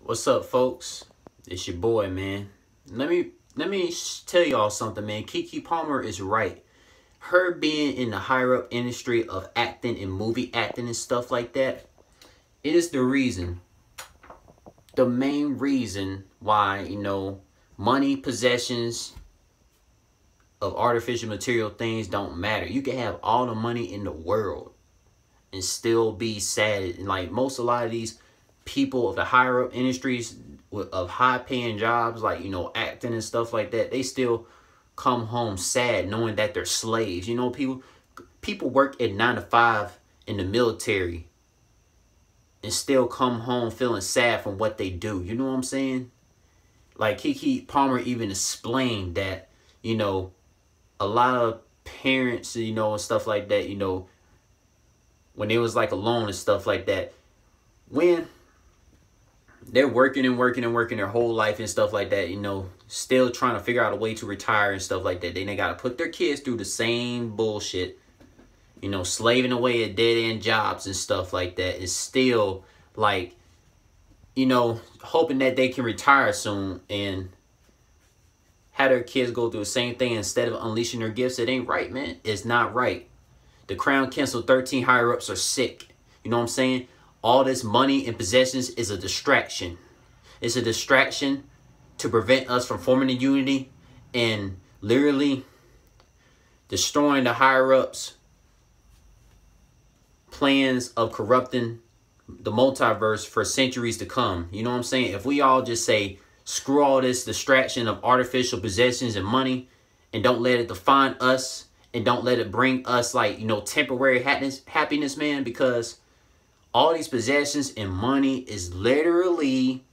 What's up, folks? It's your boy, man. Let me tell y'all something, man. Keke Palmer is right. Her being in the higher up industry of acting and movie acting and stuff like that, it is the reason, the main reason why, you know, money, possessions of artificial material things don't matter. You can have all the money in the world and still be sad. And like a lot of these people of the higher up industries of high paying jobs, like, you know, acting and stuff like that, they still come home sad knowing that they're slaves. You know, people work at 9 to 5 in the military and still come home feeling sad from what they do. You know what I'm saying? Like Keke Palmer even explained that, you know, a lot of parents, you know, and stuff like that, you know, when they was like alone and stuff like that, when they're working and working and working their whole life and stuff like that, you know, still trying to figure out a way to retire and stuff like that. Then they got to put their kids through the same bullshit, you know, slaving away at dead-end jobs and stuff like that. And still, like, you know, hoping that they can retire soon and have their kids go through the same thing instead of unleashing their gifts. It ain't right, man. It's not right. The Crown Council 13 higher-ups are sick. You know what I'm saying? All this money and possessions is a distraction. It's a distraction to prevent us from forming a unity and literally destroying the higher-ups' plans of corrupting the multiverse for centuries to come. You know what I'm saying? If we all just say, screw all this distraction of artificial possessions and money and don't let it define us and don't let it bring us, like, you know, temporary happiness, man, because all these possessions and money is literally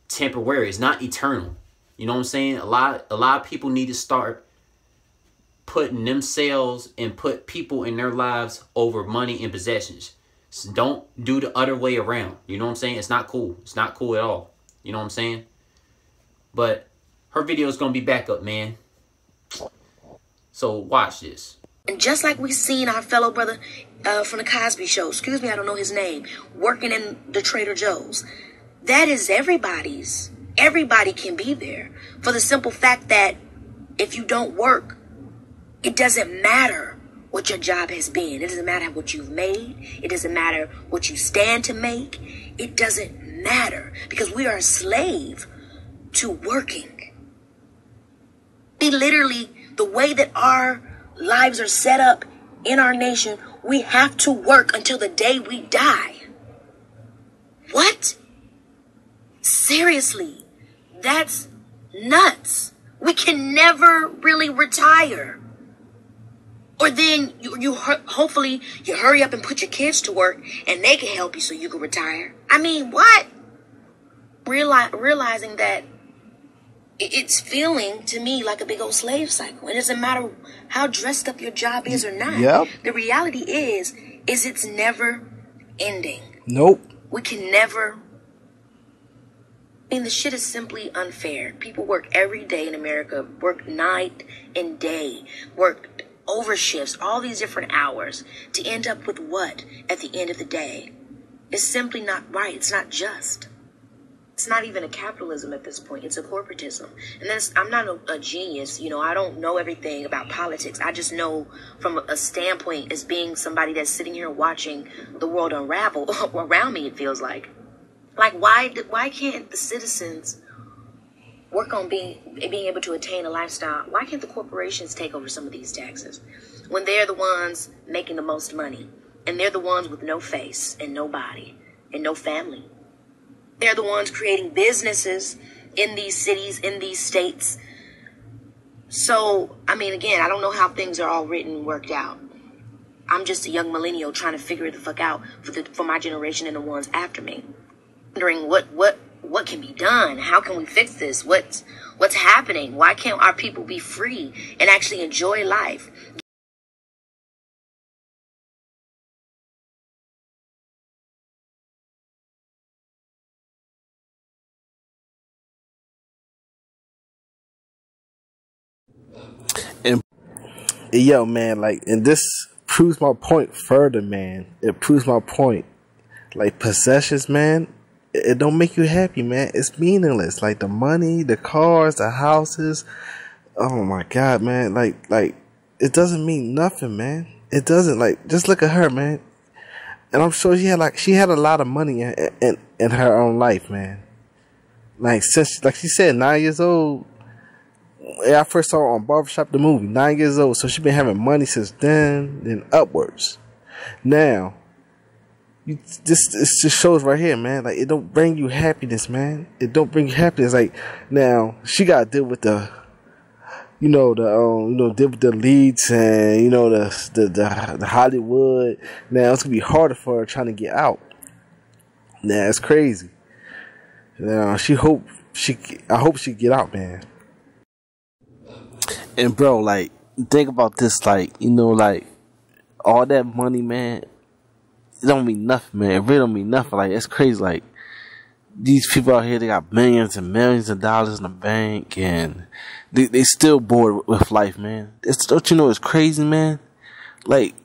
temporary. It's not eternal. You know what I'm saying? A lot of people need to start putting themselves and put people in their lives over money and possessions. So don't do the other way around. You know what I'm saying? It's not cool. It's not cool at all. You know what I'm saying? But her video is going to be back up, man. So watch this. And just like we seen our fellow brother from the Cosby Show, excuse me, I don't know his name, working in the Trader Joe's. That is everybody's. Everybody can be there. For the simple fact that if you don't work, it doesn't matter what your job has been. It doesn't matter what you've made. It doesn't matter what you stand to make. It doesn't matter because we are a slave to working. We literally, the way that our lives are set up in our nation, we have to work until the day we die. What? Seriously, that's nuts. We can never really retire. Or then hopefully you hurry up and put your kids to work and they can help you so you can retire. I mean, what? Realizing that it's feeling to me like a big old slave cycle. It doesn't matter how dressed up your job is or not. Yep. The reality is it's never ending. Nope. We can never. I mean, the shit is simply unfair. People work every day in America, work night and day, work over shifts, all these different hours to end up with what at the end of the day? It's simply not right. It's not just. It's not even a capitalism at this point. It's a corporatism. And I'm not a genius. You know, I don't know everything about politics. I just know from a standpoint as being somebody that's sitting here watching the world unravel around me, it feels like. Like, why can't the citizens work on being able to attain a lifestyle? Why can't the corporations take over some of these taxes when they're the ones making the most money and they're the ones with no face and no body and no family? They're the ones creating businesses in these cities, in these states. So, I mean, again, I don't know how things are all written and worked out. I'm just a young millennial trying to figure the fuck out for my generation and the ones after me. Wondering what can be done? How can we fix this? What's happening? Why can't our people be free and actually enjoy life? And yo, man, like, and this proves my point further, man. It proves my point. Like, possessions, man, it don't make you happy, man. It's meaningless. Like the money, the cars, the houses. Oh my God, man. Like it doesn't mean nothing, man. It doesn't. Like, just look at her, man. And I'm sure she had a lot of money in her own life, man. Like, since, like she said, 9 years old. I first saw her on Barbershop the movie, 9 years old. So she been having money since then upwards. Now, this just shows right here, man. Like, it don't bring you happiness, man. It don't bring you happiness. Like, now she got to deal with deal with the leads and the Hollywood. Now it's gonna be harder for her trying to get out. Now it's crazy. Now I hope she get out, man. And bro, like, think about this, like, like all that money, man. It don't mean nothing, man. It really don't mean nothing. Like, it's crazy. Like, these people out here, they got millions and millions of dollars in the bank, and they still bored with life, man. Don't you know it's crazy, man? Like,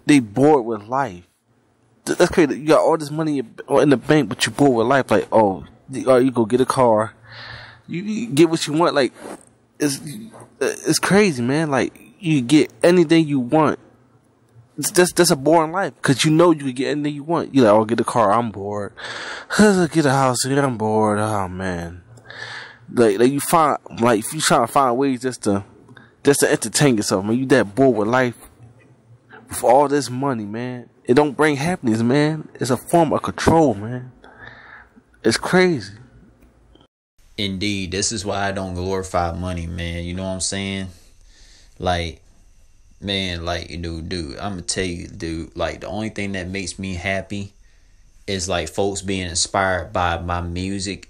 they bored with life. That's crazy. You got all this money in the bank, but you bored with life. Like, you go get a car, you get what you want. Like, it's crazy, man. Like, you get anything you want. That's a boring life, because you know you can get anything you want. You like, I'll get a car, I'm bored. Get a house, I'm bored. Oh man. Like you find, like, if you trying to find ways just to entertain yourself, man, you that bored with life with all this money, man. It don't bring happiness, man. It's a form of control, man. It's crazy. Indeed, this is why I don't glorify money, man. You know what I'm saying? Like, man, like, dude, I'm gonna tell you, dude, like, the only thing that makes me happy is, like, folks being inspired by my music,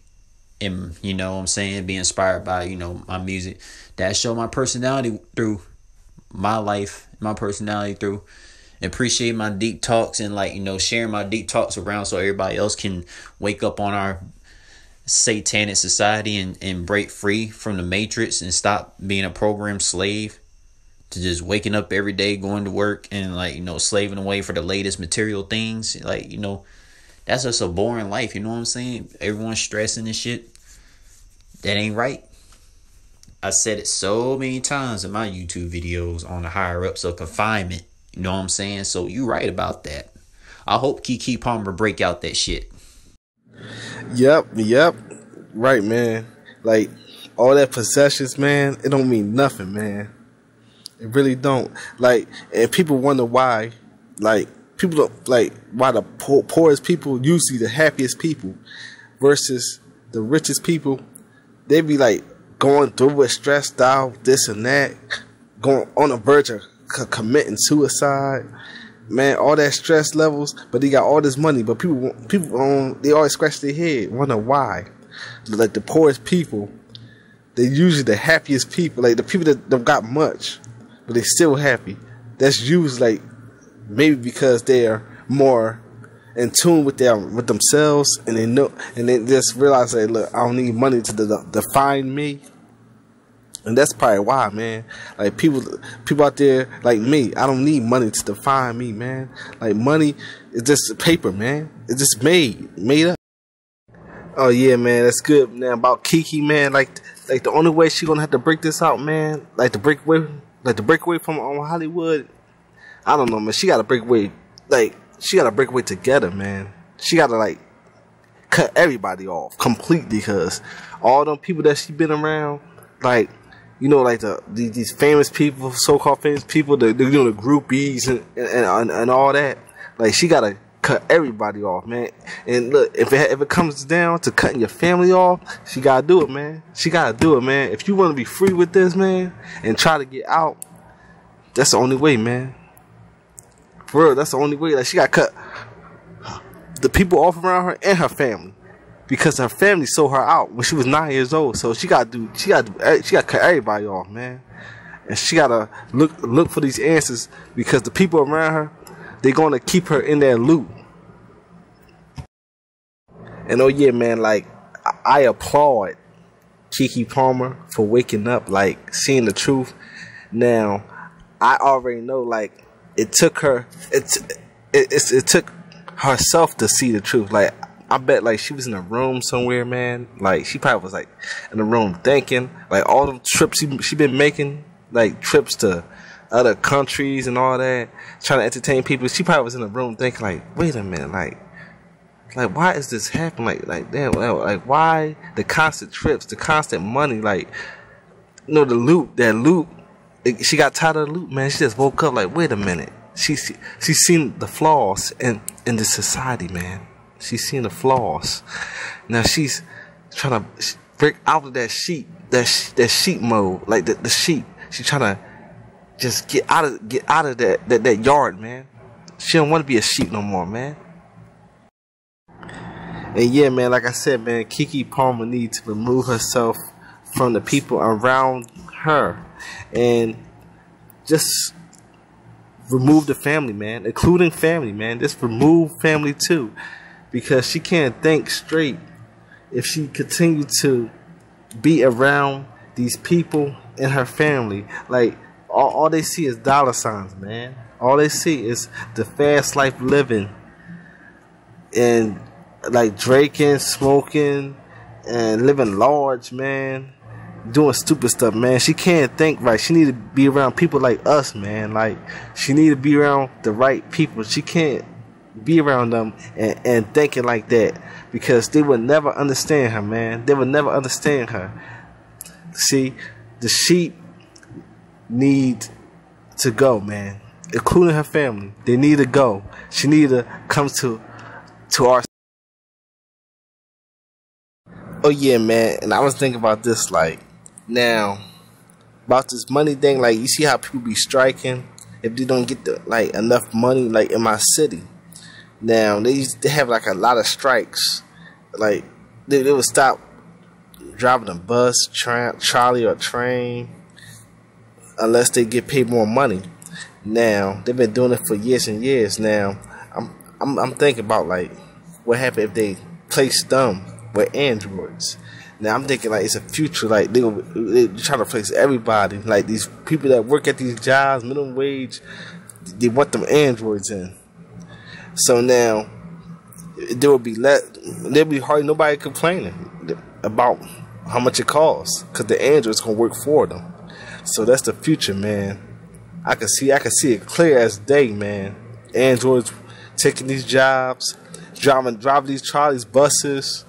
and, you know what I'm saying, being inspired by, my music, that show my personality through my life, my personality through appreciate my deep talks, and, like, sharing my deep talks around so everybody else can wake up on our satanic society and break free from the matrix and stop being a programmed slave to just waking up every day, going to work, and, like, slaving away for the latest material things. Like, that's just a boring life. You know what I'm saying? Everyone's stressing and shit. That ain't right. I said it so many times in my YouTube videos on the higher ups of confinement. You know what I'm saying? So you right about that. I hope Keke Palmer break out that shit. Yep. Right, man. Like, all that possessions, man, it don't mean nothing, man. It really don't. Like, and people wonder why, like, people don't, like, why the poorest people usually the happiest people versus the richest people. They be, like, going through it, stressed out, this and that, going on the verge of committing suicide, man, all that stress levels, but they got all this money, but people they always scratch their head, wonder why. Like, the poorest people, they usually the happiest people, like, the people that don't got much, but they still happy. That's usually, like, maybe because they're more in tune with themselves, and they know, and they just realize that, look, I don't need money to define me. And that's probably why, man. Like, people out there like me, I don't need money to define me, man. Like, money is just paper, man. It's just made up. Oh yeah, man, that's good. Now about Keke, man, like the only way she gonna have to break this out, man, like to break away from Hollywood. I don't know, man. She gotta break away. Like, she gotta break away together, man. She gotta, like, cut everybody off completely, because all them people that she been around, like, like these famous people, so-called famous people, the groupies and all that. Like, she gotta cut everybody off, man. And look, if it comes down to cutting your family off, she gotta do it, man. She gotta do it, man. If you want to be free with this, man, and try to get out, that's the only way, man. For real, that's the only way. Like, she gotta cut the people off around her and her family, because her family sold her out when she was 9 years old. So she gotta cut everybody off, man. And she gotta look for these answers, because the people around her, they're gonna keep her in that loop. And oh yeah, man, like, I applaud Keke Palmer for waking up, like, seeing the truth. Now, I already know, like, it took herself to see the truth. Like, I bet like she was in a room somewhere, man. Like she probably was like in the room thinking, like all the trips she been making, like trips to other countries and all that, trying to entertain people. She probably was in the room thinking, like, wait a minute, like why is this happening? Like damn, like why the constant trips, the constant money, like you know, the loot. She got tired of the loot, man. She just woke up like, wait a minute. She's seen the flaws in this society, man. She's seen the flaws. Now she's trying to break out of that sheep mode, like the sheep. She's trying to just get out of that yard, man. She don't want to be a sheep no more, man. And yeah, man, like I said, man, Keke Palmer needs to remove herself from the people around her and just remove the family, man, including family, man. Just remove family too, because she can't think straight if she continue to be around these people in her family. Like all they see is dollar signs, man. All they see is the fast life living and like drinking, smoking, and living large, man. Doing stupid stuff, man. She can't think right. She need to be around people like us, man. Like she need to be around the right people. She can't be around them and thinking like that, because they would never understand her, man. They would never understand her. See, the sheep need to go, man, including her family. They need to go. She need to come to our. Oh yeah, man. And I was thinking about this, like, now about this money thing. Like, you see how people be striking if they don't get enough money, like in my city. Now they have like a lot of strikes. Like they would stop driving a bus, trolley, or train unless they get paid more money. Now they've been doing it for years and years. Now I'm thinking about like what happened if they place them with androids. Now I'm thinking like it's a future, like they're trying to place everybody, like these people that work at these jobs, minimum wage, they want them androids in. So now there will be hardly nobody complaining about how much it costs, because the androids gonna work for them. So that's the future, man. I can see it clear as day, man. Androids taking these jobs, driving these trolleys, buses,